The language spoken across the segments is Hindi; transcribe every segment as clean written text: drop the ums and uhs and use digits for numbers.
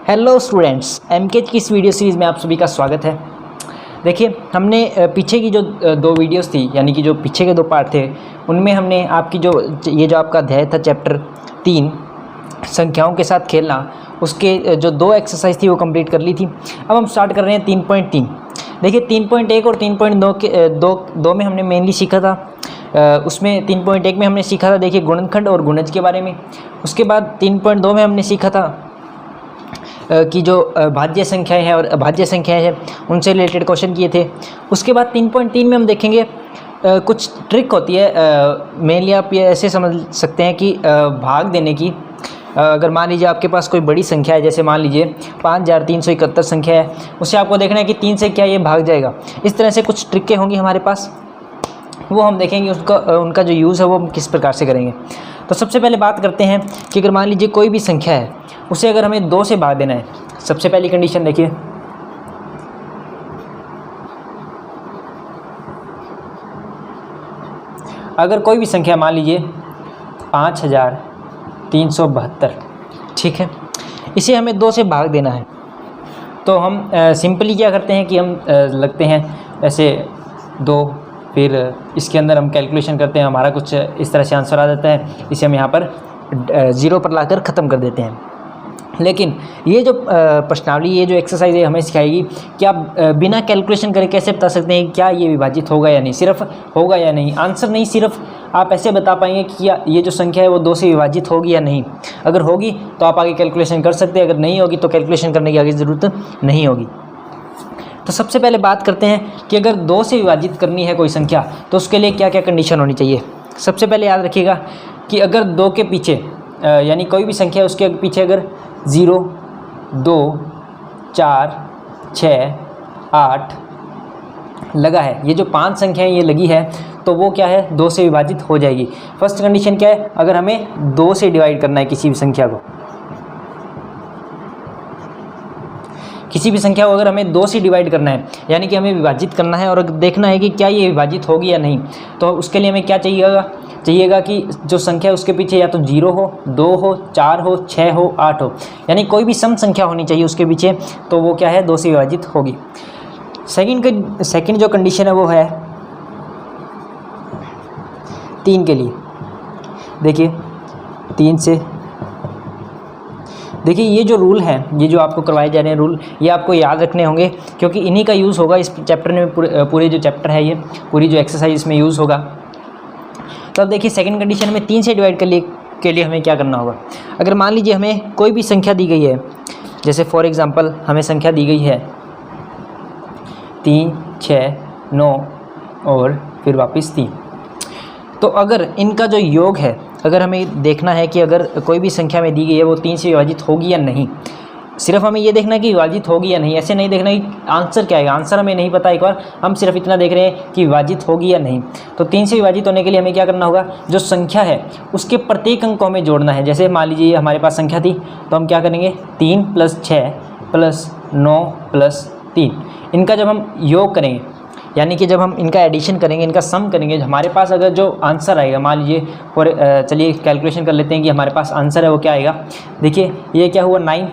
हेलो स्टूडेंट्स, एमकेएच की इस वीडियो सीरीज़ में आप सभी का स्वागत है। देखिए, हमने पीछे की जो दो वीडियोस थी, यानी कि जो पीछे के दो पार्ट थे, उनमें हमने आपकी जो आपका अध्याय था चैप्टर 3 संख्याओं के साथ खेलना, उसके जो दो एक्सरसाइज थी वो कंप्लीट कर ली थी। अब हम स्टार्ट कर रहे हैं 3.3। देखिए, 3.1 और 3.2 के दो में हमने मेनली सीखा था। उसमें 3.1 में हमने सीखा था, देखिए, गुणनखंड और गुणज के बारे में। उसके बाद 3.2 में हमने सीखा था कि जो भाज्य संख्याएं हैं और अभाज्य संख्याएं हैं, उनसे रिलेटेड क्वेश्चन किए थे। उसके बाद 3.3 में हम देखेंगे कुछ ट्रिक होती है। मेनली आप ये ऐसे समझ सकते हैं कि भाग देने की, अगर मान लीजिए आपके पास कोई बड़ी संख्या है, जैसे मान लीजिए 5371 संख्या है, उसे आपको देखना है कि 3 से क्या ये भाग जाएगा। इस तरह से कुछ ट्रिकें होंगी हमारे पास, वो हम देखेंगे उनका जो यूज़ है वो हम किस प्रकार से करेंगे। तो सबसे पहले बात करते हैं कि अगर मान लीजिए कोई भी संख्या है, उसे अगर हमें 2 से भाग देना है। सबसे पहली कंडीशन देखिए, अगर कोई भी संख्या मान लीजिए 5372, ठीक है, इसे हमें 2 से भाग देना है, तो हम सिंपली क्या करते हैं कि हम लगते हैं ऐसे 2, फिर इसके अंदर हम कैलकुलेशन करते हैं, हमारा कुछ इस तरह से आंसर आ जाता है। इसे हम यहाँ पर 0 पर लाकर ख़त्म कर देते हैं। लेकिन ये जो प्रश्नावली, ये जो एक्सरसाइज है, हमें सिखाएगी कि आप बिना कैलकुलेशन करे कैसे बता सकते हैं क्या ये विभाजित होगा या नहीं। सिर्फ होगा या नहीं, आंसर नहीं, सिर्फ आप ऐसे बता पाएंगे कि ये जो संख्या है वो 2 से विभाजित होगी या नहीं। अगर होगी तो आप आगे कैलकुलेशन कर सकते हैं, अगर नहीं होगी तो कैलकुलेशन करने की आगे ज़रूरत नहीं होगी। तो सबसे पहले बात करते हैं कि अगर 2 से विभाजित करनी है कोई संख्या, तो उसके लिए क्या क्या कंडीशन होनी चाहिए। सबसे पहले याद रखिएगा कि अगर 2 के पीछे, यानी कोई भी संख्या, उसके पीछे अगर 0, 2, 4, 6, 8 लगा है, ये जो 5 संख्याएं ये लगी है, तो वो क्या है, 2 से विभाजित हो जाएगी। फर्स्ट कंडीशन क्या है, अगर हमें 2 से डिवाइड करना है किसी भी संख्या को, किसी भी संख्या को अगर हमें 2 से डिवाइड करना है, यानी कि हमें विभाजित करना है और देखना है कि क्या ये विभाजित होगी या नहीं, तो उसके लिए हमें क्या चाहिएगा कि जो संख्या है उसके पीछे या तो 0 हो, 2 हो, 4 हो, 6 हो, 8 हो, यानी कोई भी सम संख्या होनी चाहिए उसके पीछे, तो वो क्या है, 2 से विभाजित होगी। सेकंड जो कंडीशन है वो है 3 के लिए। देखिए, 3 से, देखिए, ये जो रूल है, ये जो आपको करवाए जा रहे हैं रूल, ये आपको याद रखने होंगे, क्योंकि इन्हीं का यूज़ होगा इस चैप्टर में। पूरे जो चैप्टर है, ये पूरी जो एक्सरसाइज इसमें यूज़ होगा। तो अब देखिए, सेकंड कंडीशन में 3 से डिवाइड के लिए हमें क्या करना होगा। अगर मान लीजिए हमें कोई भी संख्या दी गई है, जैसे फॉर एग्ज़ाम्पल हमें संख्या दी गई है 3, 6, 9 और फिर वापस 3, तो अगर इनका जो योग है, अगर हमें देखना है कि अगर कोई भी संख्या में दी गई है वो 3 से विभाजित होगी या नहीं, सिर्फ हमें ये देखना है कि विभाजित होगी या नहीं, ऐसे नहीं देखना कि आंसर क्या आएगा, आंसर हमें नहीं पता एक बार, हम सिर्फ इतना देख रहे हैं कि विभाजित होगी या नहीं। तो 3 से विभाजित होने के लिए हमें क्या करना होगा, जो संख्या है उसके प्रत्येक अंक को हमें जोड़ना है। जैसे मान लीजिए हमारे पास संख्या थी, तो हम क्या करेंगे, 3 + 6 + 9 + 3, इनका जब हम योग करेंगे, यानी कि जब हम इनका एडिशन करेंगे, इनका सम करेंगे, हमारे पास अगर जो आंसर आएगा, मान लीजिए चलिए कैलकुलेशन कर लेते हैं कि हमारे पास आंसर है वो क्या आएगा। देखिए, ये क्या हुआ, 9,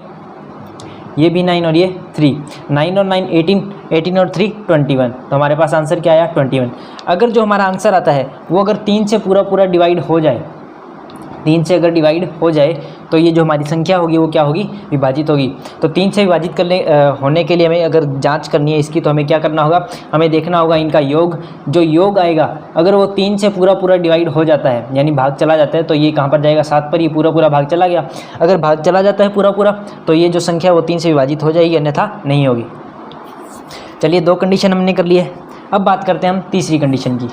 ये भी 9 और ये 3, 9 और 9 18, 18 और 3 21, तो हमारे पास आंसर क्या आया, 21। अगर जो हमारा आंसर आता है वो अगर 3 से पूरा डिवाइड हो जाए, 3 से अगर डिवाइड हो जाए, तो ये जो हमारी संख्या होगी वो क्या होगी, विभाजित होगी। तो 3 से विभाजित होने के लिए हमें अगर जांच करनी है इसकी, तो हमें क्या करना होगा, हमें देखना होगा इनका योग, जो योग आएगा अगर वो 3 से पूरा डिवाइड हो जाता है, यानी भाग चला जाता है, तो ये कहाँ पर जाएगा, 7 पर, ये पूरा भाग चला गया। अगर भाग चला जाता है पूरा, तो ये जो संख्या वो 3 से विभाजित हो जाएगी, अन्यथा नहीं होगी। चलिए, 2 कंडीशन हमने कर ली है। अब बात करते हैं हम तीसरी कंडीशन की।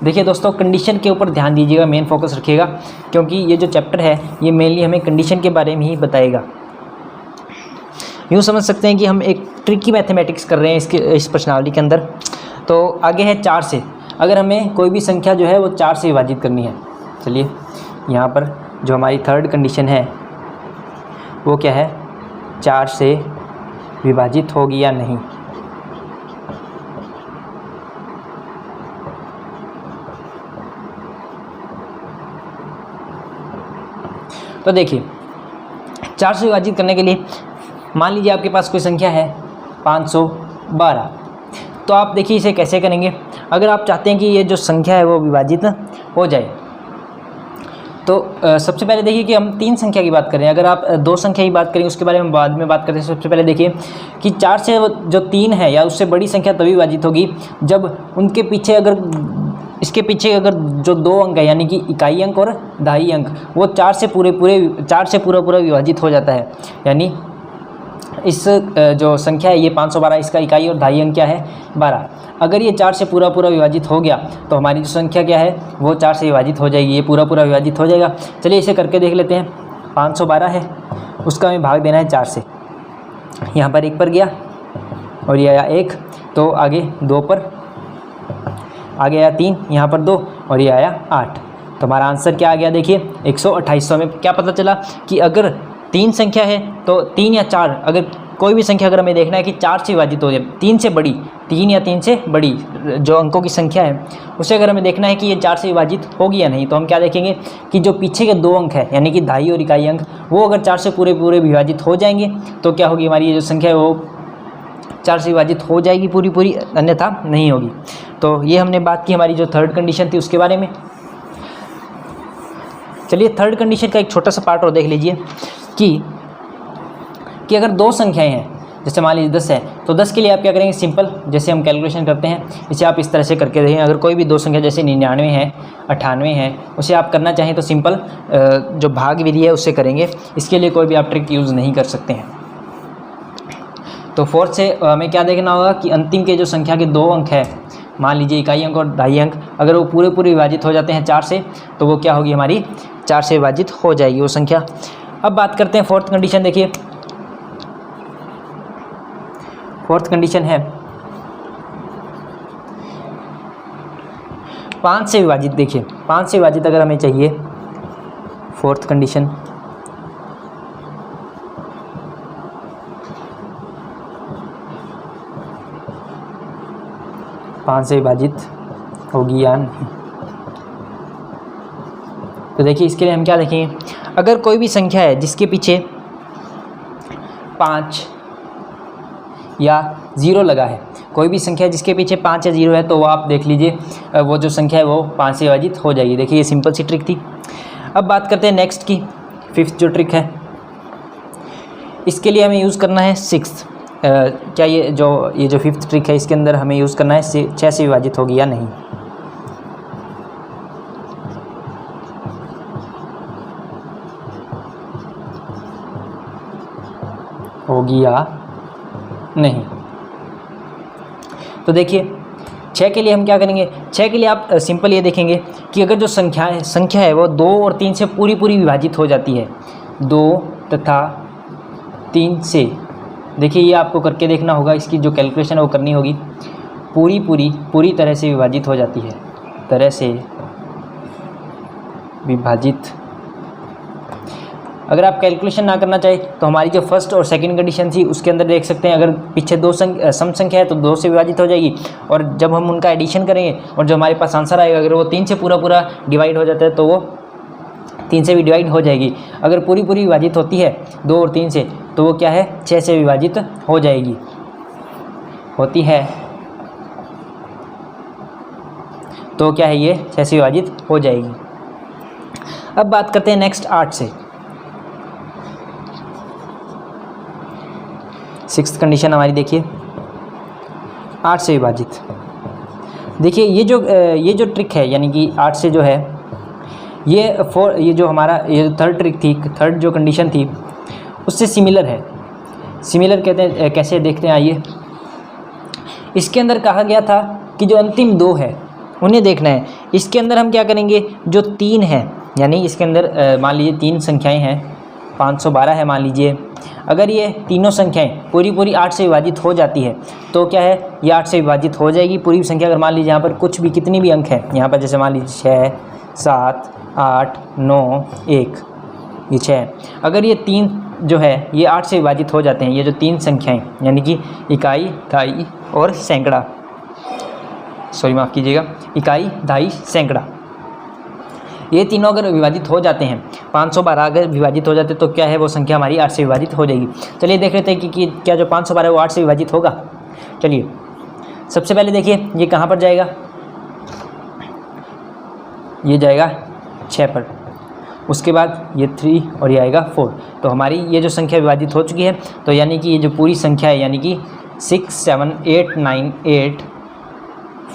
देखिए दोस्तों, कंडीशन के ऊपर ध्यान दीजिएगा, मेन फोकस रखिएगा, क्योंकि ये जो चैप्टर है ये मेनली हमें कंडीशन के बारे में ही बताएगा। यूँ समझ सकते हैं कि हम एक ट्रिकी मैथमेटिक्स कर रहे हैं इस प्रश्नावली के अंदर। तो आगे है 4 से, अगर हमें कोई भी संख्या जो है वो 4 से विभाजित करनी है। चलिए, यहाँ पर जो हमारी थर्ड कंडीशन है वो क्या है, 4 से विभाजित होगी या नहीं। तो देखिए, 4 से विभाजित करने के लिए मान लीजिए आपके पास कोई संख्या है 512, तो आप देखिए इसे कैसे करेंगे। अगर आप चाहते हैं कि ये जो संख्या है वो विभाजित हो जाए, तो सबसे पहले देखिए कि हम 3 संख्या की बात करें। अगर आप 2 संख्या की बात करें उसके बारे में बाद में बात करते हैं। सबसे पहले देखिए कि 4 से जो 3 है या उससे बड़ी संख्या तभी विभाजित होगी जब उनके पीछे इसके पीछे अगर जो 2 अंक है यानी कि इकाई अंक और दहाई अंक वो 4 से पूरा विभाजित हो जाता है। यानी इस जो संख्या है ये 512, इसका इकाई और दहाई अंक क्या है 12। अगर ये 4 से पूरा विभाजित हो गया तो हमारी जो संख्या क्या है वो 4 से विभाजित हो जाएगी, ये पूरा विभाजित हो जाएगा। चलिए इसे करके देख लेते हैं। 512 है, उसका हमें भाग देना है 4 से। यहाँ पर 1 पर गया और ये आया 1, तो आगे 2 पर, आगे आया 3, यहाँ पर 2 और ये आया 8। तो हमारा आंसर क्या आ गया देखिए 128। में क्या पता चला कि अगर 3 संख्या है तो 3 या 4, अगर कोई भी संख्या अगर हमें देखना है कि 4 से विभाजित हो जाए, 3 से बड़ी, 3 या 3 से बड़ी जो अंकों की संख्या है उसे अगर हमें देखना है कि ये 4 से विभाजित होगी या नहीं, तो हम क्या देखेंगे कि जो पीछे के 2 अंक है यानी कि दहाई और इकाई अंक वो अगर 4 से पूरे विभाजित हो जाएंगे तो क्या होगी हमारी ये जो संख्या है वो 4 से विभाजित हो जाएगी पूरी, अन्यथा नहीं होगी। तो ये हमने बात की हमारी जो थर्ड कंडीशन थी उसके बारे में। चलिए थर्ड कंडीशन का एक छोटा सा पार्ट और देख लीजिए कि अगर 2 संख्याएं हैं, जैसे मान लीजिए 10 है, तो 10 के लिए आप क्या करेंगे, सिंपल जैसे हम कैलकुलेशन करते हैं इसे आप इस तरह से करके देखें। अगर कोई भी 2 संख्या जैसे 99 है, 98 है, उसे आप करना चाहें तो सिंपल जो भाग विधि है उससे करेंगे। इसके लिए कोई भी आप ट्रिक यूज़ नहीं कर सकते हैं। तो फोर्थ से हमें क्या देखना होगा कि अंतिम के जो संख्या के 2 अंक है, मान लीजिए इकाई अंक और दहाई अंक, अगर वो पूरे विभाजित हो जाते हैं 4 से, तो वो क्या होगी हमारी 4 से विभाजित हो जाएगी वो संख्या। अब बात करते हैं फोर्थ कंडीशन। देखिए फोर्थ कंडीशन है 5 से विभाजित। देखिए 5 से विभाजित अगर हमें चाहिए, फोर्थ कंडीशन 5 से विभाजित होगी या नहीं, तो देखिए इसके लिए हम क्या देखेंगे। अगर कोई भी संख्या है जिसके पीछे 5 या 0 लगा है, कोई भी संख्या जिसके पीछे 5 या 0 है, तो वो आप देख लीजिए वो जो संख्या है वो 5 से विभाजित हो जाएगी। देखिए ये सिंपल सी ट्रिक थी। अब बात करते हैं नेक्स्ट की, 5th जो ट्रिक है, इसके लिए हमें यूज़ करना है 6th। क्या ये जो 5th ट्रिक है इसके अंदर हमें यूज़ करना है 6 से विभाजित होगी या नहीं। होगी या नहीं, तो देखिए 6 के लिए हम क्या करेंगे। 6 के लिए आप सिंपल ये देखेंगे कि अगर जो संख्या है वो 2 और 3 से पूरी विभाजित हो जाती है, 2 तथा 3 से, देखिए ये आपको करके देखना होगा, इसकी जो कैलकुलेशन है वो करनी होगी। पूरी तरह से विभाजित हो जाती है, तरह से विभाजित। अगर आप कैलकुलेशन ना करना चाहे तो हमारी जो फर्स्ट और सेकंड कंडीशन थी उसके अंदर देख सकते हैं, अगर पीछे 2 सम संख्या है तो 2 से विभाजित हो जाएगी, और जब हम उनका एडिशन करेंगे और जो हमारे पास आंसर आएगा अगर वो 3 से पूरा डिवाइड हो जाता है तो वो 3 से भी डिवाइड हो जाएगी। अगर पूरी विभाजित होती है 2 और 3 से, तो वो क्या है 6 से विभाजित हो जाएगी, होती है, तो क्या है ये 6 से विभाजित हो जाएगी। अब बात करते हैं नेक्स्ट 8 से। 6th कंडीशन हमारी देखिए 8 से विभाजित। देखिए ये जो ट्रिक है यानी कि 8 से जो है ये जो हमारा ये थर्ड ट्रिक थी, थर्ड जो कंडीशन थी उससे सिमिलर है। सिमिलर कहते हैं, कैसे देखते हैं आइए। इसके अंदर कहा गया था कि जो अंतिम 2 है उन्हें देखना है। इसके अंदर हम क्या करेंगे, जो 3 है यानी इसके अंदर मान लीजिए 3 संख्याएं हैं, 512 है मान लीजिए। अगर ये तीनों संख्याएं पूरी 8 से विभाजित हो जाती है तो क्या है ये 8 से विभाजित हो जाएगी पूरी संख्या। अगर मान लीजिए यहाँ पर कुछ भी कितनी भी अंक है, यहाँ पर जैसे मान लीजिए 6, 7, 8, 9, 1, ये 6, अगर ये 3 जो है ये 8 से विभाजित हो जाते हैं, ये जो 3 संख्याएं यानी कि इकाई, दहाई और सैकड़ा, सॉरी माफ़ कीजिएगा, इकाई, दहाई, सैकड़ा, ये तीनों अगर विभाजित हो जाते हैं, 512 अगर विभाजित हो जाते तो क्या है वो संख्या हमारी 8 से विभाजित हो जाएगी। चलिए देख लेते हैं कि क्या जो 512 है वो 8 से विभाजित होगा। चलिए सबसे पहले देखिए ये कहाँ पर जाएगा, ये जाएगा 6 पर, उसके बाद ये 3 और ये आएगा 4। तो हमारी ये जो संख्या विभाजित हो चुकी है, तो यानी कि ये जो पूरी संख्या है यानी कि 6 7 8 9 8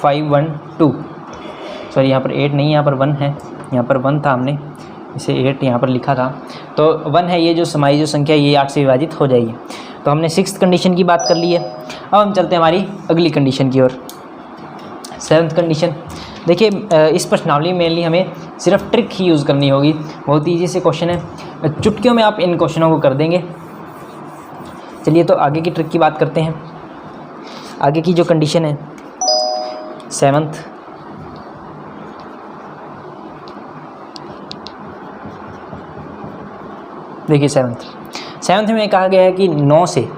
5 1 2, सॉरी यहाँ पर 8 नहीं, यहाँ पर 1 है, यहाँ पर 1 था, हमने इसे 8 यहाँ पर लिखा था, तो 1 है। ये जो हमारी जो संख्या ये 8 से विभाजित हो जाएगी। तो हमने 6th कंडीशन की बात कर ली है। अब हम चलते हैं हमारी अगली कंडीशन की ओर, 7th कंडीशन। देखिए इस प्रश्नावली में मेनली हमें सिर्फ ट्रिक ही यूज़ करनी होगी, बहुत ईजी से क्वेश्चन है, चुटकियों में आप इन क्वेश्चनों को कर देंगे। चलिए तो आगे की ट्रिक की बात करते हैं। आगे की जो कंडीशन है 7th, देखिए 7th में कहा गया है कि 9 से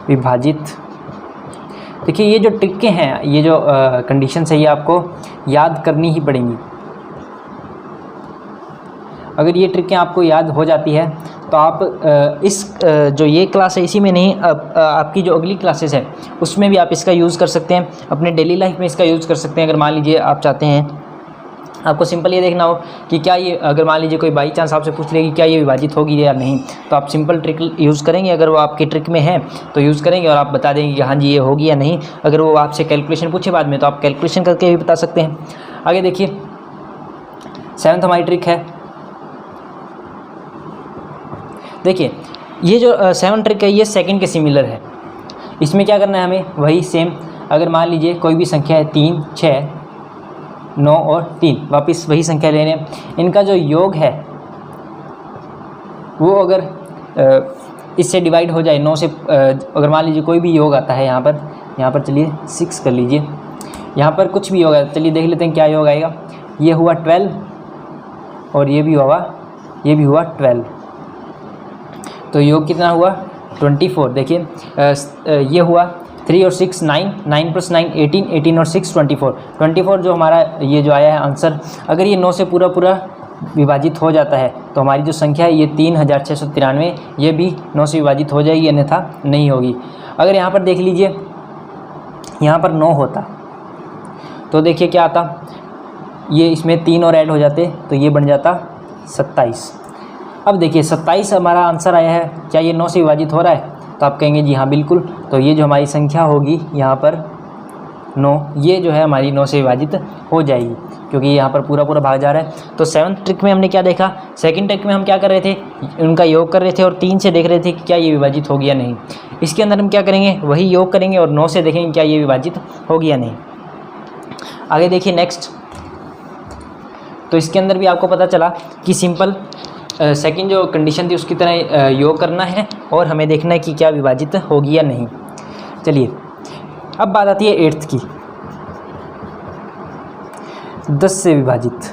विभाजित। देखिए ये जो ट्रिकें हैं, ये जो कंडीशन है, ये आपको याद करनी ही पड़ेंगी। अगर ये ट्रिकें आपको याद हो जाती है तो आप इस जो ये क्लास है इसी में नहीं, आपकी जो अगली क्लासेस है उसमें भी आप इसका यूज़ कर सकते हैं, अपने डेली लाइफ में इसका यूज़ कर सकते हैं। अगर मान लीजिए आप चाहते हैं, आपको सिंपल ये देखना हो कि क्या ये, अगर मान लीजिए कोई बाई चांस आपसे पूछ ले कि क्या ये विभाजित होगी या नहीं, तो आप सिंपल ट्रिक यूज़ करेंगे। अगर वो आपकी ट्रिक में है तो यूज़ करेंगे और आप बता देंगे कि हाँ जी ये होगी या नहीं। अगर वो आपसे कैलकुलेशन पूछे बाद में तो आप कैलकुलेशन करके भी बता सकते हैं। आगे देखिए 7th हमारी ट्रिक है। देखिए ये जो 7 ट्रिक है ये सेकंड के सिमिलर है। इसमें क्या करना है हमें, वही सेम, अगर मान लीजिए कोई भी संख्या है 3 6 9 और 3, वापस वही संख्या लेने हैं। इनका जो योग है वो अगर इससे डिवाइड हो जाए 9 से, अगर मान लीजिए कोई भी योग आता है यहाँ पर चलिए 6 कर लीजिए, यहाँ पर कुछ भी योग है, चलिए देख लेते हैं क्या योग आएगा। ये हुआ 12 और ये भी हुआ 12, तो योग कितना हुआ 24। देखिए ये हुआ 3 और 6 9, 9 + 9 18, 18 और 6 24 जो हमारा ये जो आया है आंसर, अगर ये 9 से पूरा विभाजित हो जाता है तो हमारी जो संख्या है ये 3693, ये भी 9 से विभाजित हो जाएगी, अन्यथा नहीं होगी। अगर यहाँ पर देख लीजिए, यहाँ पर 9 होता तो देखिए क्या आता, ये इसमें 3 और ऐड हो जाते तो ये बन जाता 27। अब देखिए 27 हमारा आंसर आया है, क्या ये 9 से विभाजित हो रहा है? तो आप कहेंगे जी हाँ बिल्कुल। तो ये जो हमारी संख्या होगी यहाँ पर 9, ये जो है हमारी 9 से विभाजित हो जाएगी, क्योंकि यहाँ पर पूरा भाग जा रहा है। तो 7th ट्रिक में हमने क्या देखा, 2nd ट्रिक में हम क्या कर रहे थे, उनका योग कर रहे थे और 3 से देख रहे थे कि क्या ये विभाजित होगी या नहीं। इसके अंदर हम क्या करेंगे, वही योग करेंगे और 9 से देखेंगे क्या ये विभाजित होगी या नहीं। आगे देखिए नेक्स्ट, तो इसके अंदर भी आपको पता चला कि सिंपल सेकंड जो कंडीशन थी उसकी तरह योग करना है और हमें देखना है कि क्या विभाजित होगी या नहीं। चलिए अब बात आती है 8th की, 10 से विभाजित।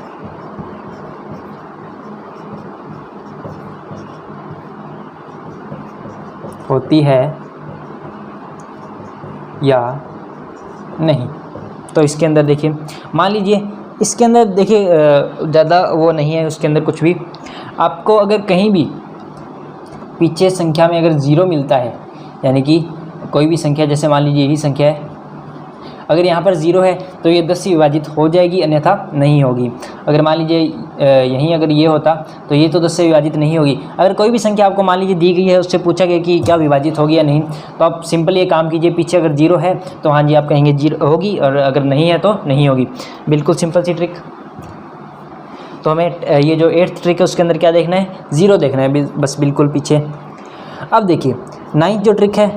होती है या नहीं। तो इसके अंदर देखिए, मान लीजिए इसके अंदर देखिए ज़्यादा वो नहीं है, उसके अंदर कुछ भी आपको अगर कहीं भी पीछे संख्या में अगर 0 मिलता है, यानी कि कोई भी संख्या, जैसे मान लीजिए यही संख्या है, अगर यहाँ पर 0 है तो ये 10 से विभाजित हो जाएगी, अन्यथा नहीं होगी। अगर मान लीजिए यहीं अगर ये होता तो ये तो 10 से विभाजित नहीं होगी। अगर कोई भी संख्या आपको मान लीजिए दी गई है, उससे पूछा गया कि क्या विभाजित होगी या नहीं, तो आप सिंपल ये काम कीजिए, पीछे अगर 0 है तो हाँ जी आप कहेंगे 0 होगी, और अगर नहीं है तो नहीं होगी। बिल्कुल सिंपल सी ट्रिक। तो हमें ये जो 8th ट्रिक है उसके अंदर क्या देखना है, 0 देखना है बस, बिल्कुल पीछे। अब देखिए 9th जो ट्रिक है,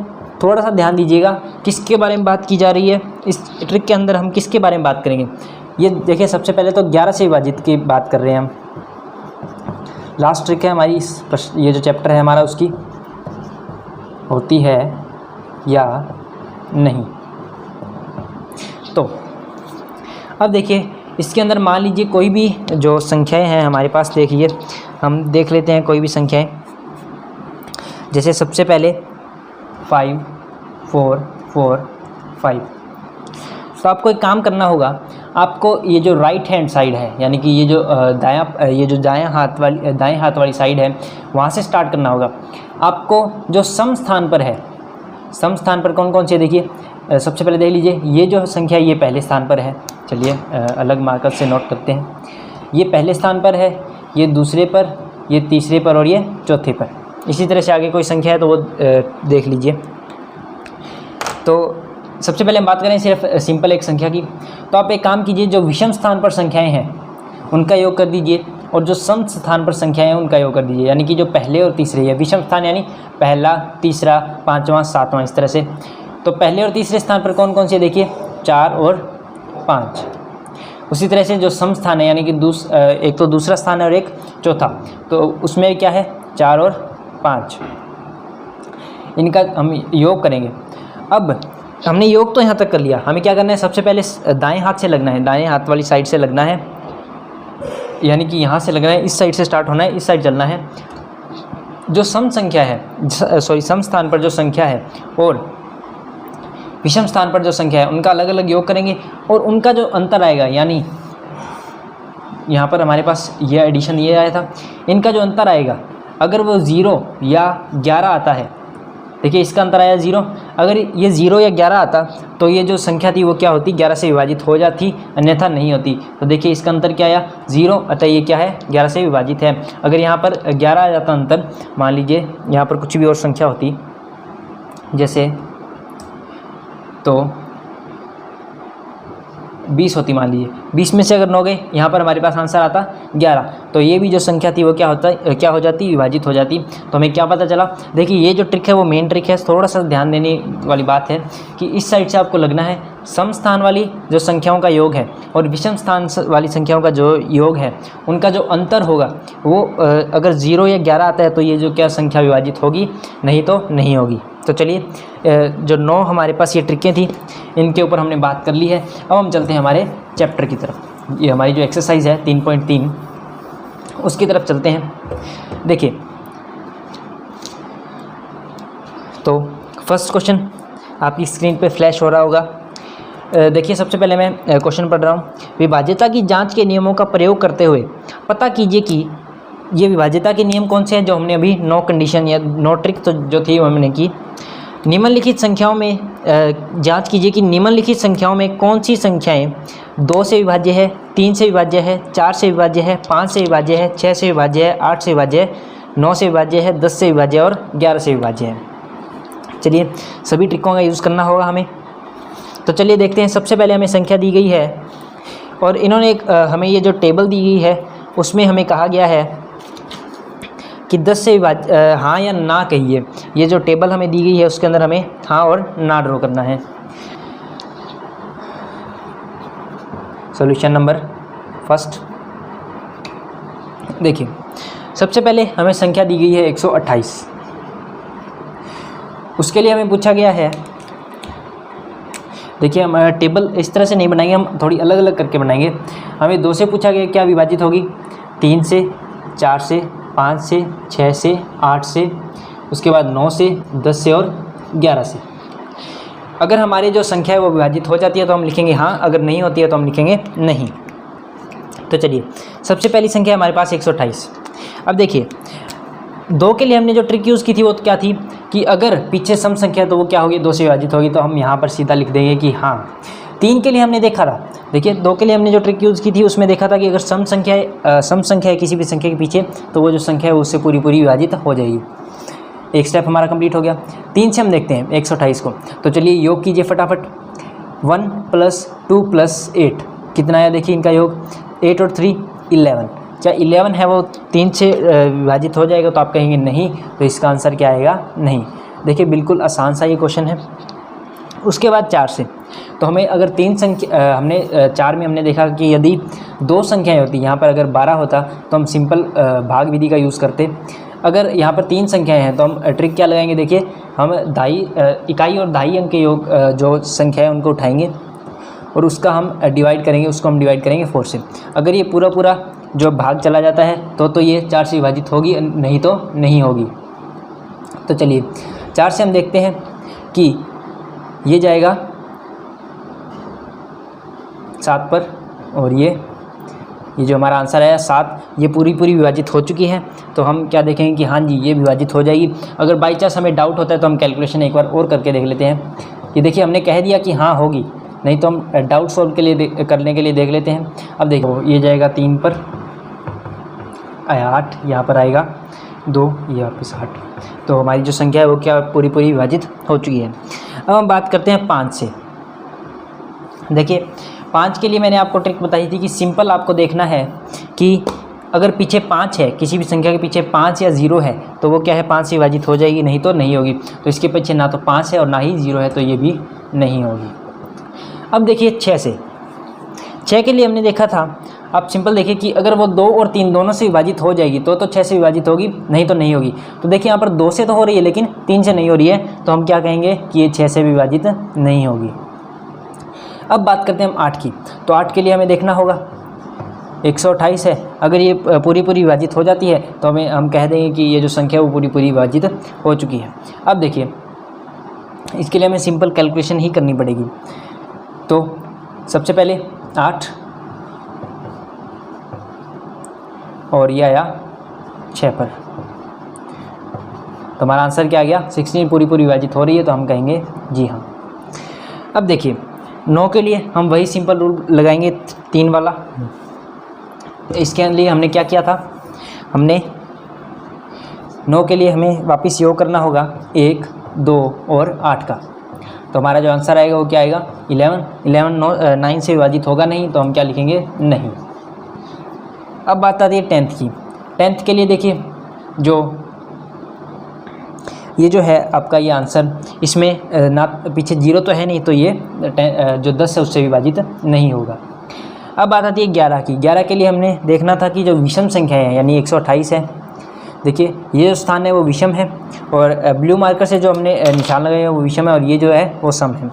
थोड़ा सा ध्यान दीजिएगा किसके बारे में बात की जा रही है। इस ट्रिक के अंदर हम किसके बारे में बात करेंगे, ये देखिए सबसे पहले तो 11 से विभाजित की बात कर रहे हैं हम। लास्ट ट्रिक है हमारी ये जो चैप्टर है हमारा, उसकी होती है या नहीं। तो अब देखिए इसके अंदर मान लीजिए कोई भी जो संख्याएं हैं हमारे पास, देखिए हम देख लेते हैं कोई भी संख्याएं। जैसे सबसे पहले 5 4 4 5। तो आपको एक काम करना होगा, आपको ये जो राइट हैंड साइड है, यानी कि ये जो दाएं हाथ वाली साइड है, वहाँ से स्टार्ट करना होगा आपको। जो सम स्थान पर है, सम स्थान पर कौन कौन से देखिए, सबसे पहले देख लीजिए ये जो संख्या ये पहले स्थान पर है। चलिए अलग मार्कर से नोट करते हैं। ये पहले स्थान पर है, ये दूसरे पर, ये तीसरे पर और ये चौथे पर। इसी तरह से आगे कोई संख्या है तो वो देख लीजिए। तो सबसे पहले हम बात करें सिर्फ सिंपल एक संख्या की। तो आप एक काम कीजिए, जो विषम स्थान पर संख्याएं हैं उनका योग कर दीजिए और जो सम स्थान पर संख्याएं हैं उनका योग कर दीजिए। यानी कि जो पहले और तीसरे है, विषम स्थान यानी पहला, तीसरा, पाँचवां, सातवां, इस तरह से। तो पहले और तीसरे स्थान पर कौन कौन से देखिए, 4 और 5। उसी तरह से जो सम स्थान है, यानी कि एक तो दूसरा स्थान है और एक चौथा, तो उसमें क्या है 4 और 5, इनका हम योग करेंगे। अब हमने योग तो यहाँ तक कर लिया, हमें क्या करना है, सबसे पहले दाएं हाथ से लगना है, दाएं हाथ वाली साइड से लगना है, यानी कि यहाँ से लगना है, इस साइड से स्टार्ट होना है, इस साइड चलना है। जो सम संख्या है, सम स्थान पर जो संख्या है और विषम स्थान पर जो संख्या है उनका अलग अलग योग करेंगे और उनका जो अंतर आएगा, यानी यहाँ पर हमारे पास ये एडिशन ये आया था, इनका जो अंतर आएगा अगर वो 0 या 11 आता है, देखिए इसका अंतर आया 0, अगर ये 0 या 11 आता तो ये जो संख्या थी वो क्या होती, 11 से विभाजित हो जाती, अन्यथा नहीं होती। तो देखिए इसका अंतर क्या आया 0, अतः ये क्या है 11 से विभाजित है। अगर यहाँ पर 11 आ जाता अंतर, मान लीजिए यहाँ पर कुछ भी और संख्या होती, जैसे तो 20 होती, मान लीजिए 20 में से अगर 9 गए, यहाँ पर हमारे पास आंसर आता 11, तो ये भी जो संख्या थी वो क्या हो जाती, विभाजित हो जाती। तो हमें क्या पता चला, देखिए ये जो ट्रिक है वो मेन ट्रिक है, थोड़ा सा ध्यान देने वाली बात है कि इस साइड से आपको लगना है सम स्थान वाली जो संख्याओं का योग है और विषम स्थान वाली संख्याओं का जो योग है उनका जो अंतर होगा वो अगर 0 या 11 आता है तो ये जो क्या संख्या विभाजित होगी, नहीं तो नहीं होगी। तो चलिए जो 9 हमारे पास ये ट्रिकें थी इनके ऊपर हमने बात कर ली है। अब हम चलते हैं हमारे चैप्टर की तरफ। ये हमारी जो एक्सरसाइज है 3.3 उसकी तरफ चलते हैं। देखिए तो फर्स्ट क्वेश्चन आपकी स्क्रीन पे फ्लैश हो रहा होगा। देखिए सबसे पहले मैं क्वेश्चन पढ़ रहा हूँ। विभाज्यता की जांच के नियमों का प्रयोग करते हुए पता कीजिए कि ये विभाज्यता के नियम कौन से हैं जो हमने अभी 9 कंडीशन या 9 ट्रिक तो जो थी वो हमने की। निम्नलिखित संख्याओं में जांच कीजिए कि निम्नलिखित संख्याओं में कौन सी संख्याएं 2 से विभाज्य है, 3 से विभाज्य है, 4 से विभाज्य है, 5 से विभाज्य है, 6 से विभाज्य है, 8 से विभाज्य है, 9 से विभाज्य है, 10 से विभाज्य है और 11 से विभाज्य है। चलिए सभी ट्रिकों का यूज़ करना होगा हमें। तो चलिए देखते हैं। सबसे पहले हमें संख्या दी गई है और इन्होंने एक हमें ये जो टेबल दी गई है उसमें हमें कहा गया है कि 10 से विभाज्य हाँ या ना कहिए। ये जो टेबल हमें दी गई है उसके अंदर हमें हाँ और ना ड्रॉ करना है। सॉल्यूशन नंबर फर्स्ट, देखिए सबसे पहले हमें संख्या दी गई है 128। उसके लिए हमें पूछा गया है, देखिए हम टेबल इस तरह से नहीं बनाएंगे, हम थोड़ी अलग अलग करके बनाएंगे। हमें 2 से पूछा गया क्या विभाजित होगी, 3 से, 4 से, 5 से, 6 से, 8 से, उसके बाद 9 से, 10 से और 11 से। अगर हमारी जो संख्या है वो विभाजित हो जाती है तो हम लिखेंगे हाँ, अगर नहीं होती है तो हम लिखेंगे नहीं। तो चलिए सबसे पहली संख्या हमारे पास 128। अब देखिए 2 के लिए हमने जो ट्रिक यूज़ की थी वो क्या थी कि अगर पीछे सम संख्या तो वो क्या होगी, 2 से विभाजित होगी, तो हम यहाँ पर सीधा लिख देंगे कि हाँ। 3 के लिए हमने देखा था, देखिए 2 के लिए हमने जो ट्रिक यूज़ की थी उसमें देखा था कि अगर सम संख्या है किसी भी संख्या के पीछे तो वो जो संख्या है उससे पूरी विभाजित हो जाएगी। एक स्टेप हमारा कंप्लीट हो गया। 3 से हम देखते हैं 128 को। तो चलिए योग कीजिए फटाफट। 1 + 2 + 8 कितना आया, देखिए इनका योग 8 और 3 11। चाहे 11 है वो 3 से विभाजित हो जाएगा तो आप कहेंगे नहीं, तो इसका आंसर क्या आएगा, नहीं। देखिए बिल्कुल आसान सा ये क्वेश्चन है। उसके बाद 4 से, तो हमें अगर 3 संख्या हमने 4 में हमने देखा कि यदि 2 संख्याएं होती, यहाँ पर अगर 12 होता तो हम सिंपल भाग विधि का यूज़ करते। अगर यहाँ पर 3 संख्याएं हैं तो हम ट्रिक क्या लगाएंगे, देखिए हम इकाई और दहाई अंक के योग जो संख्या है उनको उठाएंगे और उसका हम डिवाइड करेंगे, उसको हम डिवाइड करेंगे 4 से। अगर ये पूरा जो भाग चला जाता है तो ये 4 से विभाजित होगी, नहीं तो नहीं होगी। तो चलिए 4 से हम देखते हैं कि ये जाएगा 7 पर, और ये जो हमारा आंसर आया 7, ये पूरी विभाजित हो चुकी है। तो हम क्या देखेंगे कि हाँ जी ये विभाजित हो जाएगी। अगर बाई चांस हमें डाउट होता है तो हम कैलकुलेशन एक बार और करके देख लेते हैं। ये देखिए हमने कह दिया कि हाँ होगी, नहीं तो हम डाउट सॉल्व के लिए करने के लिए देख लेते हैं। अब देखो ये जाएगा 3 पर आया 8, यहाँ पर आएगा 2, ये वापस 8। तो हमारी जो संख्या है वो क्या पूरी विभाजित हो चुकी है। अब हम बात करते हैं 5 से। देखिए 5 के लिए मैंने आपको ट्रिक बताई थी कि सिंपल आपको देखना है कि अगर पीछे 5 है, किसी भी संख्या के पीछे 5 या 0 है तो वो क्या है 5 से विभाजित हो जाएगी, नहीं तो नहीं होगी। तो इसके पीछे ना तो 5 है और ना ही 0 है, तो ये भी नहीं होगी। अब देखिए 6 से। 6 के लिए हमने देखा था, आप सिंपल देखिए कि अगर वो 2 और 3 दोनों से विभाजित हो जाएगी तो 6 से विभाजित होगी, नहीं तो नहीं होगी। तो देखिए यहाँ पर 2 से तो हो रही है लेकिन 3 से नहीं हो रही है, तो हम क्या कहेंगे कि ये 6 से विभाजित नहीं होगी। अब बात करते हैं हम 8 की। तो 8 के लिए हमें देखना होगा 128 है, अगर ये पूरी विभाजित हो जाती है तो हम कह देंगे कि ये जो संख्या है वो पूरी विभाजित हो चुकी है। अब देखिए इसके लिए हमें सिंपल कैलकुलेशन ही करनी पड़ेगी। तो सबसे पहले 8 और ये आया 6 पर, तो हमारा आंसर क्या आ गया 16 पूरी विभाजित हो रही है, तो हम कहेंगे जी हाँ। अब देखिए 9 के लिए हम वही सिंपल रूल लगाएंगे 3 वाला। इसके लिए हमने क्या किया था, हमने 9 के लिए हमें वापस योग करना होगा 1, 2 और 8 का। तो हमारा जो आंसर आएगा वो क्या आएगा 11 9 से विभाजित होगा नहीं, तो हम क्या लिखेंगे नहीं। अब बात आती है 10th की। 10th के लिए देखिए ये जो है आपका ये आंसर, इसमें ना पीछे 0 तो है नहीं, तो ये जो 10 है उससे विभाजित नहीं होगा। अब बात आती है 11 की। 11 के लिए हमने देखना था कि जो विषम संख्या है यानी 128 है, देखिए ये जो स्थान है वो विषम है और ब्लू मार्कर से जो हमने निशान लगाया है वो विषम है और ये जो है वो सम है।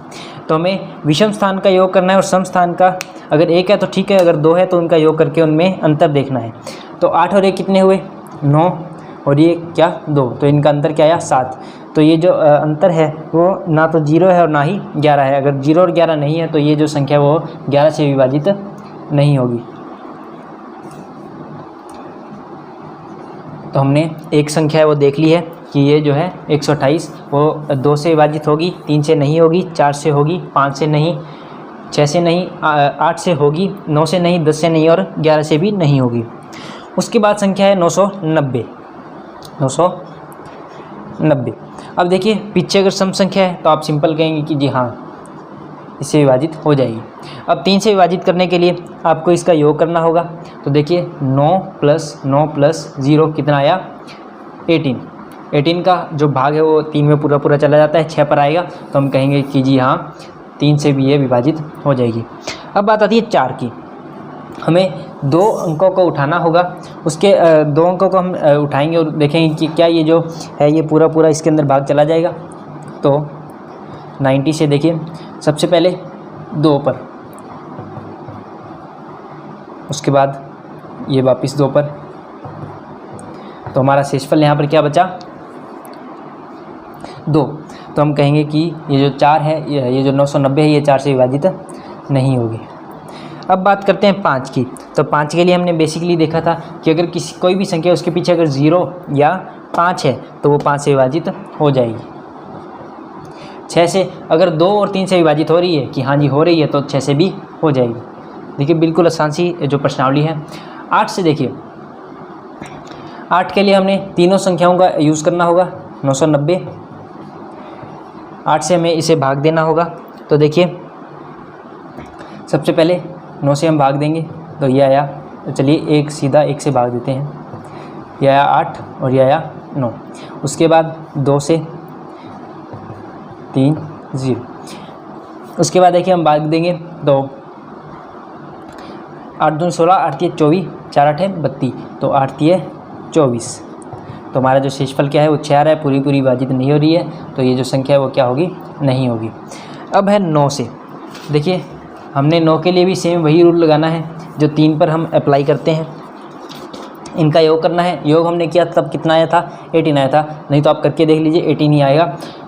तो हमें विषम स्थान का योग करना है और सम स्थान का अगर 1 है तो ठीक है, अगर 2 है तो उनका योग करके उनमें अंतर देखना है। तो 8 और 1 कितने हुए 9 और ये क्या 2, तो इनका अंतर क्या आया 7। तो ये जो अंतर है वो ना तो 0 है और ना ही 11 है। अगर 0 और 11 नहीं है तो ये जो संख्या वो 11 से विभाजित नहीं होगी। तो हमने एक संख्या है वो देख ली है कि ये जो है 128 वो 2 से विभाजित होगी, 3 से नहीं होगी, 4 से होगी, 5 से नहीं, 6 से नहीं, 8 से होगी, 9 से नहीं, 10 से नहीं और 11 से भी नहीं होगी। उसके बाद संख्या है 990। अब देखिए पीछे अगर सम संख्या है तो आप सिंपल कहेंगे कि जी हाँ इससे विभाजित हो जाएगी। अब 3 से विभाजित करने के लिए आपको इसका योग करना होगा। तो देखिए 9 + 0 कितना आया 18। 18 का जो भाग है वो 3 में पूरा चला जाता है, 6 पर आएगा, तो हम कहेंगे कि जी हाँ 3 से भी ये विभाजित हो जाएगी। अब बात आती है 4 की। हमें 2 अंकों को उठाना होगा, उसके 2 अंकों को हम उठाएंगे और देखेंगे कि क्या ये जो है ये पूरा इसके अंदर भाग चला जाएगा। तो 90 से देखिए सबसे पहले 2 पर, उसके बाद ये वापस 2 पर, तो हमारा शेषफल यहाँ पर क्या बचा 2। तो हम कहेंगे कि ये जो 4 है ये जो 990 है ये 4 से विभाजित नहीं होगी। अब बात करते हैं 5 की। तो 5 के लिए हमने बेसिकली देखा था कि अगर कोई भी संख्या उसके पीछे अगर 0 या 5 है तो वो 5 से विभाजित हो जाएगी। 6 से अगर 2 और 3 से विभाजित हो रही है कि हाँ जी हो रही है तो 6 से भी हो जाएगी। देखिए बिल्कुल आसान सी जो प्रश्नावली है। 8 से देखिए 8 के लिए हमने तीनों संख्याओं का यूज़ करना होगा 990। 8 से हमें इसे भाग देना होगा। तो देखिए सबसे पहले 9 से हम भाग देंगे तो ये आया, तो चलिए एक सीधा 1 से भाग देते हैं, ये आया 8 और ये आया 9। उसके बाद 2 से 3 0। उसके बाद देखिए हम भाग देंगे तो 8 दूनी 16, 8 3 24, 4 8 32, तो 8 3 24। तो हमारा जो शेषफल क्या है वो 6 है, पूरी विभाजित नहीं हो रही है, तो ये जो संख्या है वो क्या होगी नहीं होगी। अब है 9 से। देखिए हमने 9 के लिए भी सेम वही रूल लगाना है जो 3 पर हम अप्लाई करते हैं। इनका योग करना है। योग हमने किया तब कितना आया था, 18 आया था, नहीं तो आप करके देख लीजिए 18 ही आएगा।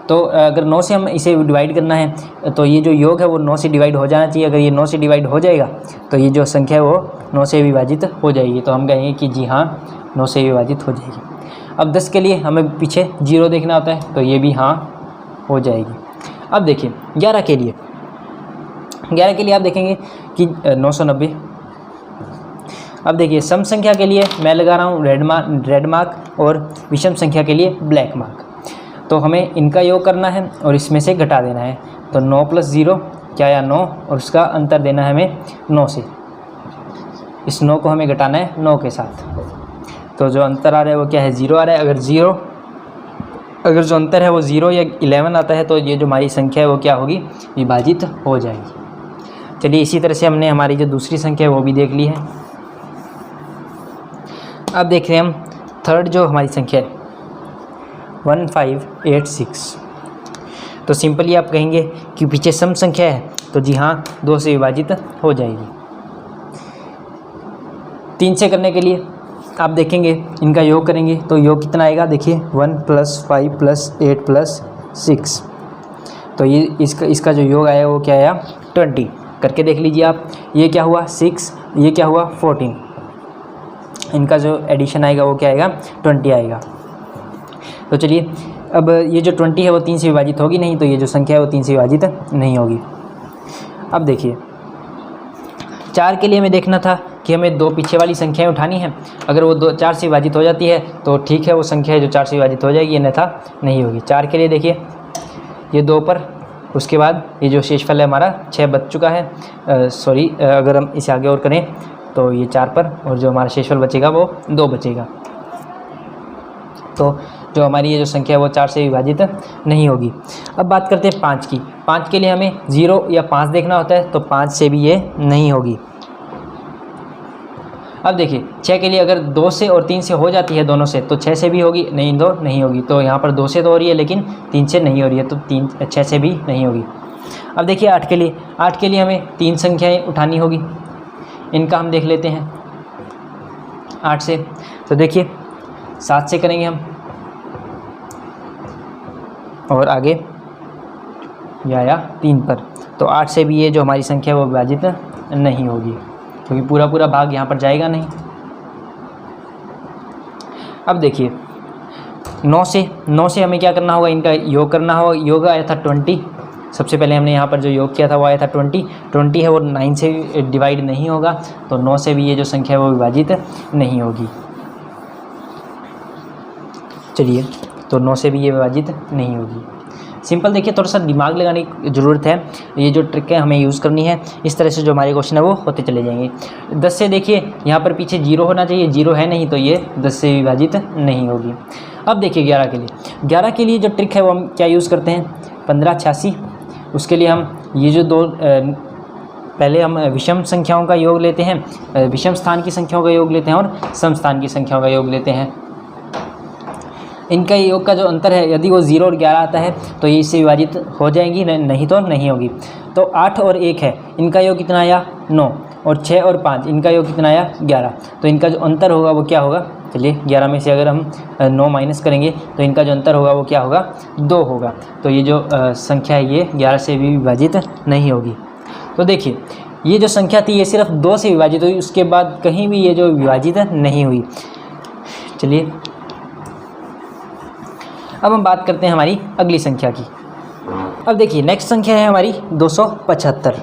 तो अगर 9 से हम इसे डिवाइड करना है तो ये जो योग है वो 9 से डिवाइड हो जाना चाहिए। अगर ये 9 से डिवाइड हो जाएगा तो ये जो संख्या है वो 9 से विभाजित हो जाएगी। तो हम कहेंगे कि जी हाँ 9 से विभाजित हो जाएगी। अब 10 के लिए हमें पीछे 0 देखना होता है, तो ये भी हाँ हो जाएगी। अब देखिए 11 के लिए, 11 के लिए आप देखेंगे कि 990। अब देखिए सम संख्या के लिए मैं लगा रहा हूँ रेड मार्क और विषम संख्या के लिए ब्लैक मार्क। तो हमें इनका योग करना है और इसमें से घटा देना है। तो 9 + 0 क्या आया 9, और उसका अंतर देना है हमें 9 से। इस 9 को हमें घटाना है 9 के साथ। तो जो अंतर आ रहा है वो क्या है, 0 आ रहा है। अगर जो अंतर है वो 0 या 11 आता है तो ये जो हमारी संख्या है वो क्या होगी, विभाजित हो जाएगी। चलिए इसी तरह से हमने हमारी जो दूसरी संख्या है वो भी देख ली है। अब देख रहे हैं हम थर्ड जो हमारी संख्या है 1586। तो सिंपली आप कहेंगे कि पीछे सम संख्या है तो जी हाँ 2 से विभाजित हो जाएगी। 3 से करने के लिए आप देखेंगे इनका योग करेंगे तो योग कितना आएगा, देखिए 1 + 5 + 8 + 6। तो ये इसका जो योग आया वो क्या आया 20। करके देख लीजिए आप, ये क्या हुआ 6, ये क्या हुआ 14। इनका जो एडिशन आएगा वो क्या आएगा 20 आएगा। तो चलिए अब ये जो 20 है वो 3 से विभाजित होगी नहीं, तो ये जो संख्या है वो 3 से विभाजित नहीं होगी। अब देखिए 4 के लिए हमें देखना था कि हमें 2 पीछे वाली संख्याएं उठानी है। अगर वो 4 से विभाजित हो जाती है तो ठीक है, वो संख्या है जो 4 से विभाजित हो जाएगी, अन्यथा नहीं होगी। 4 के लिए देखिए ये 2 पर, उसके बाद ये जो शेषफल है हमारा 6 बच चुका है। अगर हम इसे आगे और करें तो ये 4 पर, और जो हमारा शेषफल बचेगा वो 2 बचेगा। तो जो हमारी ये जो संख्या है वो 4 से विभाजित नहीं होगी। अब बात करते हैं 5 की। 5 के लिए हमें 0 या 5 देखना होता है, तो 5 से भी ये नहीं होगी। अब देखिए 6 के लिए अगर 2 से और 3 से हो जाती है दोनों से, तो 6 से भी होगी, नहीं तो नहीं होगी। तो यहाँ पर 2 से तो हो रही है लेकिन 3 से नहीं हो रही है, तो 6 से भी नहीं होगी। अब देखिए 8 के लिए, 8 के लिए हमें 3 संख्याएँ उठानी होगी। इनका हम देख लेते हैं 8 से। तो देखिए 7 से करेंगे हम, और आगे ये आया 3 पर। तो 8 से भी ये जो हमारी संख्या है वो विभाजित नहीं होगी, क्योंकि पूरा पूरा भाग यहाँ पर जाएगा नहीं। अब देखिए 9 से हमें क्या करना होगा, इनका योग करना होगा। योग आया था 20। सबसे पहले हमने यहाँ पर जो योग किया था वो आया था 20 है, वो 9 से डिवाइड नहीं होगा, तो 9 से भी ये जो संख्या है वो विभाजित नहीं होगी। चलिए तो 9 से भी ये विभाजित नहीं होगी। सिंपल देखिए, थोड़ा सा दिमाग लगाने की ज़रूरत है। ये जो ट्रिक है हमें यूज़ करनी है। इस तरह से जो हमारे क्वेश्चन है वो होते चले जाएंगे। 10 से देखिए यहाँ पर पीछे 0 होना चाहिए, 0 है नहीं, तो ये 10 से विभाजित नहीं होगी। अब देखिए 11 के लिए, 11 के लिए जो ट्रिक है वो हम क्या यूज़ करते हैं, 1586। उसके लिए हम ये जो पहले हम विषम संख्याओं का योग लेते हैं, विषम स्थान की संख्याओं का योग लेते हैं और सम स्थान की संख्याओं का योग लेते हैं। इनका योग का जो अंतर है, यदि वो 0 और 11 आता है तो ये इससे विभाजित हो जाएंगी, नहीं तो नहीं होगी। तो 8 और 1 है, इनका योग कितना आया 9, और 6 और 5 इनका योग कितना आया 11। तो इनका जो अंतर होगा वो क्या होगा, चलिए 11 में से अगर हम 9 माइनस करेंगे तो इनका जो अंतर होगा वो क्या होगा 2 होगा। तो ये जो संख्या है ये 11 से भी विभाजित नहीं होगी। तो देखिए ये जो संख्या थी ये सिर्फ 2 से विभाजित हुई, उसके बाद कहीं भी ये जो विभाजित नहीं हुई। चलिए अब हम बात करते हैं हमारी अगली संख्या की। अब देखिए नेक्स्ट संख्या है हमारी 275।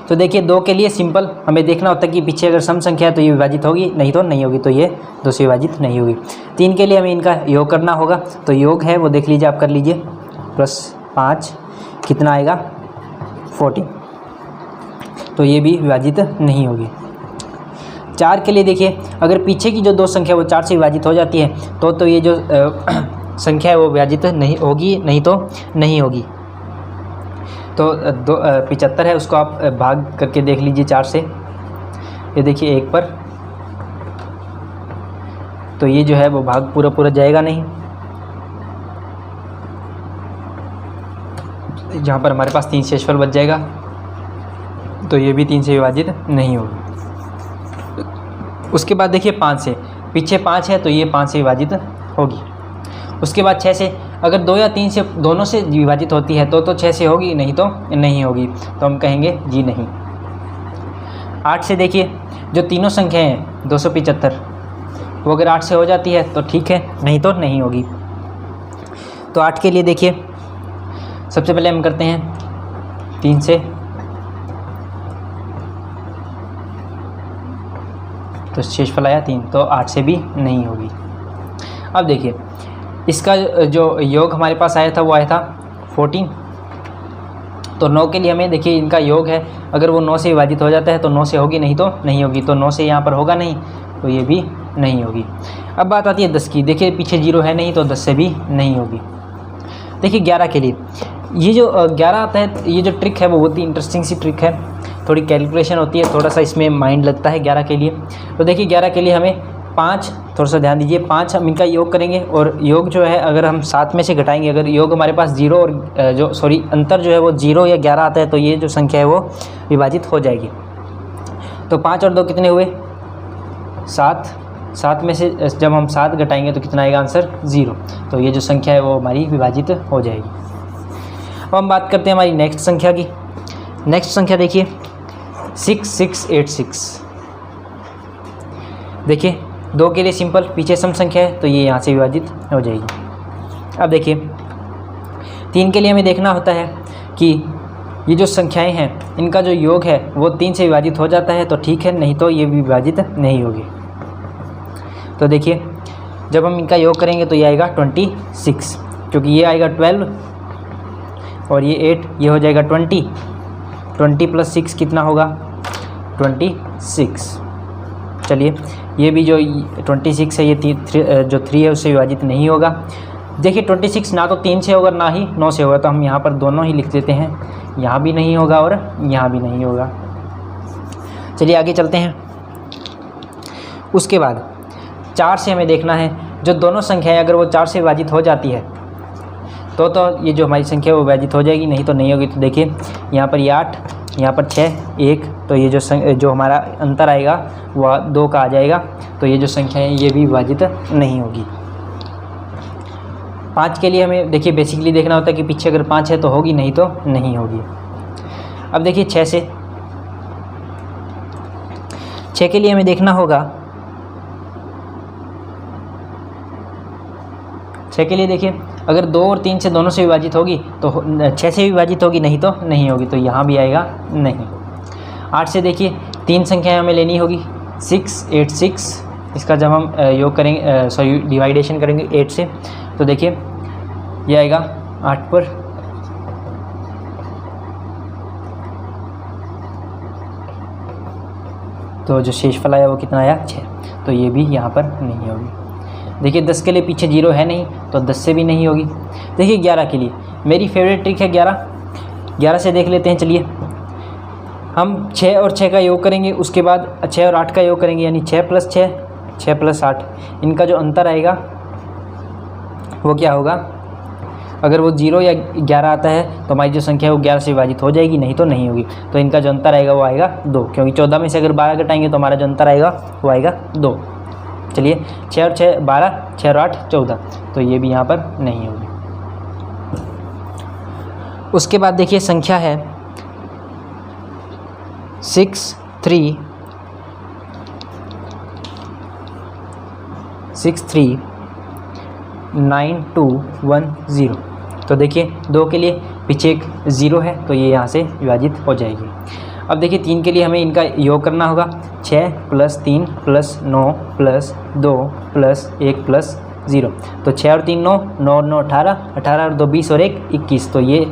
तो देखिए 2 के लिए सिंपल हमें देखना होता है कि पीछे अगर सम संख्या है तो ये विभाजित होगी, नहीं तो नहीं होगी, तो ये 2 से विभाजित नहीं होगी। 3 के लिए हमें इनका योग करना होगा, तो योग है वो देख लीजिए, आप कर लीजिए, +5 कितना आएगा 14। तो ये भी विभाजित नहीं होगी। 4 के लिए देखिए अगर पीछे की जो 2 संख्या वो 4 से विभाजित हो जाती है तो ये जो संख्या है वो विभाजित नहीं होगी, नहीं तो नहीं होगी। तो 75 है, उसको आप भाग करके देख लीजिए 4 से। ये देखिए 1 पर, तो ये जो है वो भाग पूरा पूरा जाएगा नहीं। जहाँ पर हमारे पास 3 शेषफल बच जाएगा, तो ये भी 3 से विभाजित नहीं होगी। उसके बाद देखिए 5 से, पीछे 5 है तो ये 5 से विभाजित होगी। उसके बाद 6 से, अगर 2 या 3 से दोनों से विभाजित होती है तो 6 से होगी, नहीं तो नहीं होगी, तो हम कहेंगे जी नहीं। 8 से देखिए, जो तीनों संख्याएं हैं 275, वो अगर 8 से हो जाती है तो ठीक है, नहीं तो नहीं होगी। तो 8 के लिए देखिए, सबसे पहले हम करते हैं 3 से, तो शेषफल आया 3, तो 8 से भी नहीं होगी। अब देखिए इसका जो योग हमारे पास आया था वो आया था 14, तो 9 के लिए हमें देखिए इनका योग है, अगर वो 9 से विभाजित हो जाता है तो 9 से होगी, नहीं तो नहीं होगी, तो 9 से यहाँ पर होगा नहीं, तो ये भी नहीं होगी। अब बात आती है 10 की, देखिए पीछे 0 है नहीं, तो 10 से भी नहीं होगी। देखिए 11 के लिए, ये जो 11 आता है, ये जो ट्रिक है वो बहुत ही इंटरेस्टिंग सी ट्रिक है, थोड़ी कैलकुलेशन होती है, थोड़ा सा इसमें माइंड लगता है 11 के लिए। तो देखिए 11 के लिए हमें 5, थोड़ा सा ध्यान दीजिए, 5 हम इनका योग करेंगे, और योग जो है अगर हम 7 में से घटाएंगे, अगर योग हमारे पास 0 और अंतर जो है वो 0 या 11 आता है, तो ये जो संख्या है वो विभाजित हो जाएगी। तो 5 और 2 कितने हुए? 7 में से जब हम 7 घटाएंगे तो कितना आएगा आंसर? 0। तो ये जो संख्या है वो हमारी विभाजित हो जाएगी। अब हम बात करते हैं हमारी नेक्स्ट संख्या की। नेक्स्ट संख्या देखिए 6686। देखिए 2 के लिए सिंपल, पीछे सम संख्या है तो ये यहाँ से विभाजित हो जाएगी। अब देखिए 3 के लिए हमें देखना होता है कि ये जो संख्याएं हैं इनका जो योग है वो 3 से विभाजित हो जाता है तो ठीक है, नहीं तो ये विभाजित नहीं होगी। तो देखिए जब हम इनका योग करेंगे तो ये आएगा 26, क्योंकि ये आएगा 12 और ये 8, ये हो जाएगा 20 प्लस 6 कितना होगा? 26। चलिए ये भी जो 26 है ये जो 3 है उससे विभाजित नहीं होगा। देखिए 26 ना तो 3 से होगा ना ही 9 से होगा, तो हम यहाँ पर दोनों ही लिख देते हैं, यहाँ भी नहीं होगा और यहाँ भी नहीं होगा। चलिए आगे चलते हैं। उसके बाद 4 से हमें देखना है, जो दोनों संख्याएं अगर वो 4 से विभाजित हो जाती है तो ये जो हमारी संख्या वो विभाजित हो जाएगी, नहीं तो नहीं होगी। तो देखिए यहाँ पर ये 8, यहाँ पर 6, 1, तो ये जो हमारा अंतर आएगा वह 2 का आ जाएगा, तो ये जो संख्या है ये भी विभाजित नहीं होगी। 5 के लिए हमें देखिए बेसिकली देखना होता है कि पीछे अगर 5 है तो होगी, नहीं तो नहीं होगी। अब देखिए 6 के लिए हमें देखना होगा, 6 के लिए देखिए अगर 2 और 3 से दोनों से विभाजित होगी तो 6 से विभाजित होगी, नहीं तो नहीं होगी, तो यहाँ भी आएगा नहीं। 8 से देखिए 3 संख्याएं हमें लेनी होगी, 686, इसका जब हम योग करेंगे डिवाइडेशन करेंगे 8 से, तो देखिए ये आएगा 8 पर, तो जो शेषफल आया वो कितना आया? 6, तो ये भी यहाँ पर नहीं होगी। देखिए 10 के लिए पीछे 0 है नहीं, तो 10 से भी नहीं होगी। देखिए 11 के लिए मेरी फेवरेट ट्रिक है 11 से देख लेते हैं। चलिए हम 6 और 6 का योग करेंगे, उसके बाद 6 और 8 का योग करेंगे, यानी 6 प्लस 6, 6 प्लस 8, इनका जो अंतर आएगा वो क्या होगा? अगर वो 0 या 11 आता है तो हमारी जो संख्या है वो 11 से विभाजित हो जाएगी, नहीं तो नहीं होगी। तो इनका जो अंतर आएगा वो आएगा 2, क्योंकि 14 में से अगर 12 घटाएंगे तो हमारा जो अंतर आएगा वो आएगा 2। चलिए 6 और 6 12, 6 और 8 14, तो ये भी यहाँ पर नहीं होगी। उसके बाद देखिए संख्या है 639210। तो देखिए 2 के लिए पीछे एक 0 है तो ये यहाँ से विभाजित हो जाएगी। अब देखिए 3 के लिए हमें इनका योग करना होगा, 6 plus 3 plus 9 plus 2 plus 1 plus 0, तो 6 और 3 9, 9 और 9 18, 18 और 2 20 और 1 21, तो ये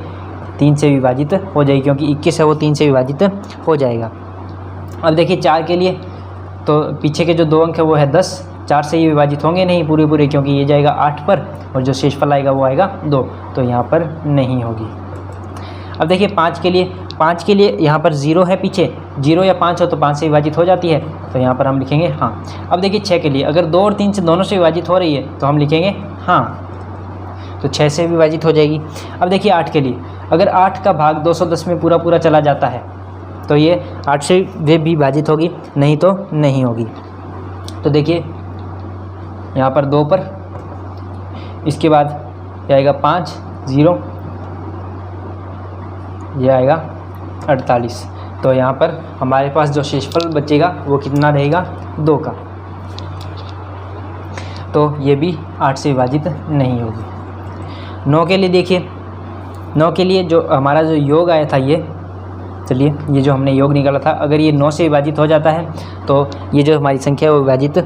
3 से विभाजित हो जाएगी, क्योंकि 21 है वो 3 से विभाजित हो जाएगा। अब देखिए 4 के लिए, तो पीछे के जो 2 अंक है वो है 10, 4 से ये विभाजित होंगे नहीं पूरे, क्योंकि ये जाएगा 8 पर और जो शेषफल आएगा वो आएगा 2, तो यहाँ पर नहीं होगी। अब देखिए 5 के लिए यहाँ पर 0 है, पीछे 0 या 5 हो तो 5 से विभाजित हो जाती है, तो यहाँ पर हम लिखेंगे हाँ। अब देखिए 6 के लिए अगर 2 और 3 से दोनों से विभाजित हो रही है तो हम लिखेंगे हाँ, तो 6 से विभाजित हो जाएगी। अब देखिए 8 के लिए, अगर 8 का भाग 210 में पूरा चला जाता है तो ये 8 से वे भी विभाजित होगी, नहीं तो नहीं होगी। तो देखिए यहाँ पर 2 पर, इसके बाद ये आएगा 5 0, ये आएगा 48। तो यहाँ पर हमारे पास जो शेषफल बचेगा वो कितना रहेगा, 2 का। तो ये भी 8 से विभाजित नहीं होगी। 9 के लिए देखिए, 9 के लिए जो हमारा जो योग आया था ये, चलिए ये जो हमने योग निकाला था, अगर ये 9 से विभाजित हो जाता है तो ये जो हमारी संख्या है वो विभाजित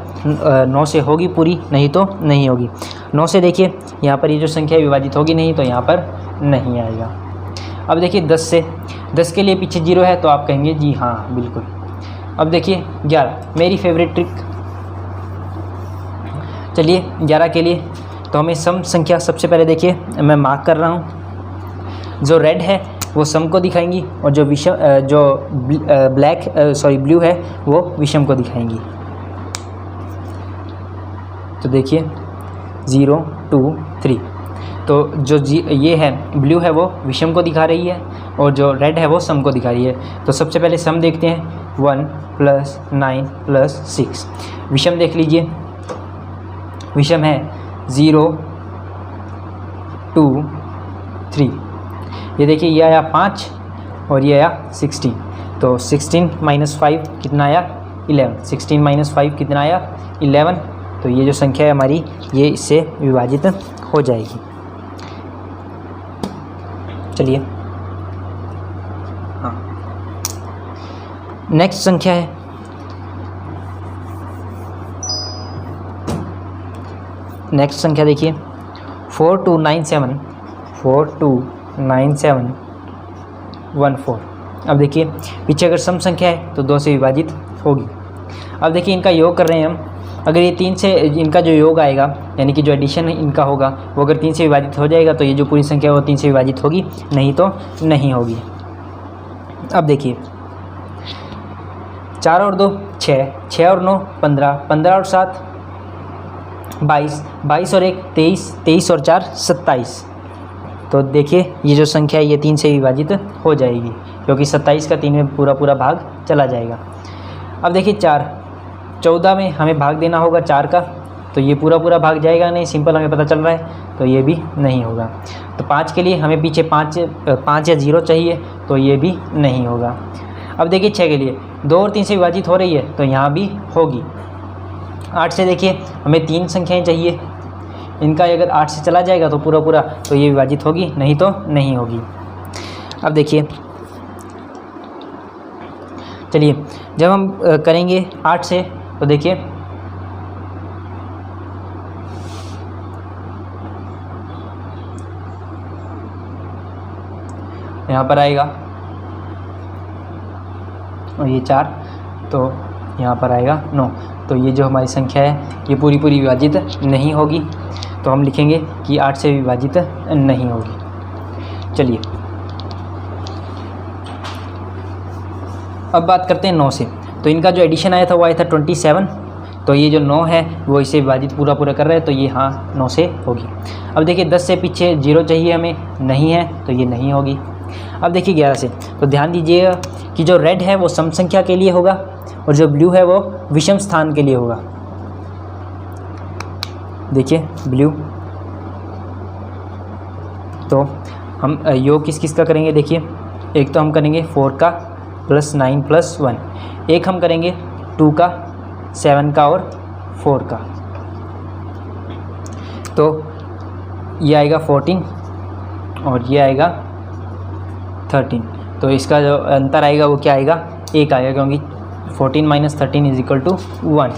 9 से होगी पूरी, नहीं तो नहीं होगी। 9 से देखिए यहाँ पर ये जो संख्या विभाजित होगी नहीं, तो यहाँ पर नहीं आएगा। अब देखिए 10 से, 10 के लिए पीछे 0 है तो आप कहेंगे जी हाँ बिल्कुल। अब देखिए 11, मेरी फेवरेट ट्रिक। चलिए 11 के लिए तो हमें सम संख्या सबसे पहले देखिए मैं मार्क कर रहा हूँ, जो रेड है वो सम को दिखाएंगी और जो ब्लू है वो विषम को दिखाएंगी। तो देखिए 0 2 3, तो जो ये है ब्लू है वो विषम को दिखा रही है और जो रेड है वो सम को दिखा रही है। तो सबसे पहले सम देखते हैं, 1 + 9 + 6। विषम देख लीजिए, विषम है 0 2 3। ये देखिए ये आया 5 और ये आया 16। तो 16 - 5 कितना आया, 11। 16 - 5 कितना आया, 11। तो ये जो संख्या है हमारी ये इससे विभाजित हो जाएगी। चलिए हाँ, नेक्स्ट संख्या है नेक्स्ट संख्या देखिए 4297 14। अब देखिए पीछे अगर सम संख्या है तो 2 से विभाजित होगी। अब देखिए इनका योग कर रहे हैं हम, अगर ये 3 से इनका जो योग आएगा यानी कि जो एडिशन इनका होगा वो अगर 3 से विभाजित हो जाएगा तो ये जो पूरी संख्या है वो 3 से विभाजित होगी, नहीं तो नहीं होगी। अब देखिए 4 और 2 6, 6 और 9 15, 15 और 7 22, 22 और 1 23, 23 और 4 27। तो देखिए ये जो संख्या है ये 3 से विभाजित हो जाएगी क्योंकि 27 का 3 में पूरा भाग चला जाएगा। अब देखिए 4, 14 में हमें भाग देना होगा 4 का, तो ये पूरा भाग जाएगा नहीं, सिंपल हमें पता चल रहा है, तो ये भी नहीं होगा। तो 5 के लिए हमें पीछे 5 या 0 चाहिए, तो ये भी नहीं होगा। अब देखिए 6 के लिए 2 और 3 से विभाजित हो रही है तो यहाँ भी होगी। 8 से देखिए हमें 3 संख्याएँ चाहिए, इनका अगर 8 से चला जाएगा तो पूरा तो ये विभाजित होगी, नहीं तो नहीं होगी। अब देखिए चलिए जब हम करेंगे 8 से तो देखिए यहाँ पर आएगा और ये 4, तो यहाँ पर आएगा 9। तो ये जो हमारी संख्या है ये पूरी विभाजित नहीं होगी, तो हम लिखेंगे कि 8 से विभाजित नहीं होगी। चलिए अब बात करते हैं 9 से। तो इनका जो एडिशन आया था वो आया था 27, तो ये जो 9 है वो इसे विभाजित पूरा कर रहा है, तो ये हाँ 9 से होगी। अब देखिए 10 से पीछे 0 चाहिए हमें, नहीं है तो ये नहीं होगी। अब देखिए 11 से, तो ध्यान दीजिएगा कि जो रेड है वो सम संख्या के लिए होगा और जो ब्लू है वो विषम स्थान के लिए होगा। देखिए ब्लू, तो हम योग किस का करेंगे, देखिए एक तो हम करेंगे 4 का +9 + 1, एक हम करेंगे 2 का 7 का और 4 का, तो ये आएगा 14 और ये आएगा 13। तो इसका जो अंतर आएगा वो क्या आएगा, 1 आएगा, क्योंकि 14 - 13 = 1।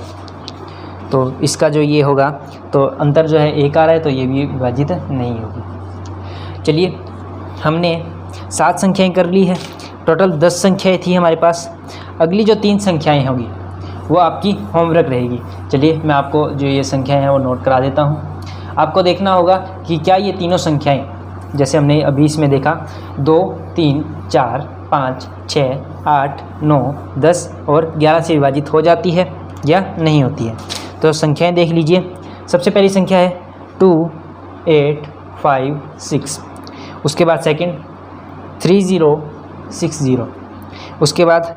तो इसका जो ये होगा तो अंतर जो है 1 आ रहा है, तो ये भी विभाजित नहीं होगी। चलिए हमने 7 संख्याएं कर ली है, टोटल 10 संख्याएं थी हमारे पास। अगली जो 3 संख्याएं होंगी वो आपकी होमवर्क रहेगी। चलिए मैं आपको जो ये संख्याएं हैं वो नोट करा देता हूँ। आपको देखना होगा कि क्या ये तीनों संख्याएं, जैसे हमने अभी इसमें देखा 2 3 4 5 6 8 9 10 और 11 से विभाजित हो जाती है या नहीं होती है। तो संख्याएं देख लीजिए। सबसे पहली संख्या है 2 8 5 6, उसके बाद सेकंड 3 0 6 0, उसके बाद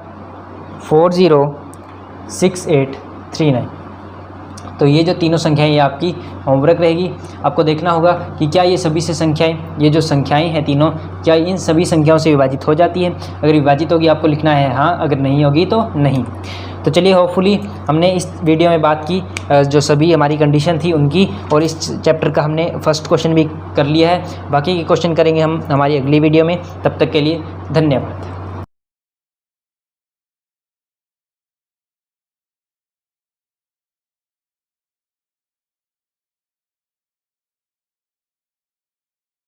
4 0 6 8 3 9, तो ये जो तीनों संख्याएं ये आपकी होमवर्क रहेगी। आपको देखना होगा कि क्या ये सभी से संख्याएं, ये जो संख्याएं हैं तीनों, क्या इन सभी संख्याओं से विभाजित हो जाती है। अगर विभाजित होगी आपको लिखना है हाँ, अगर नहीं होगी तो नहीं। तो चलिए, होपफुली हमने इस वीडियो में बात की जो सभी हमारी कंडीशन थी उनकी, और इस चैप्टर का हमने फर्स्ट क्वेश्चन भी कर लिया है। बाकी के क्वेश्चन करेंगे हम हमारी अगली वीडियो में। तब तक के लिए धन्यवाद।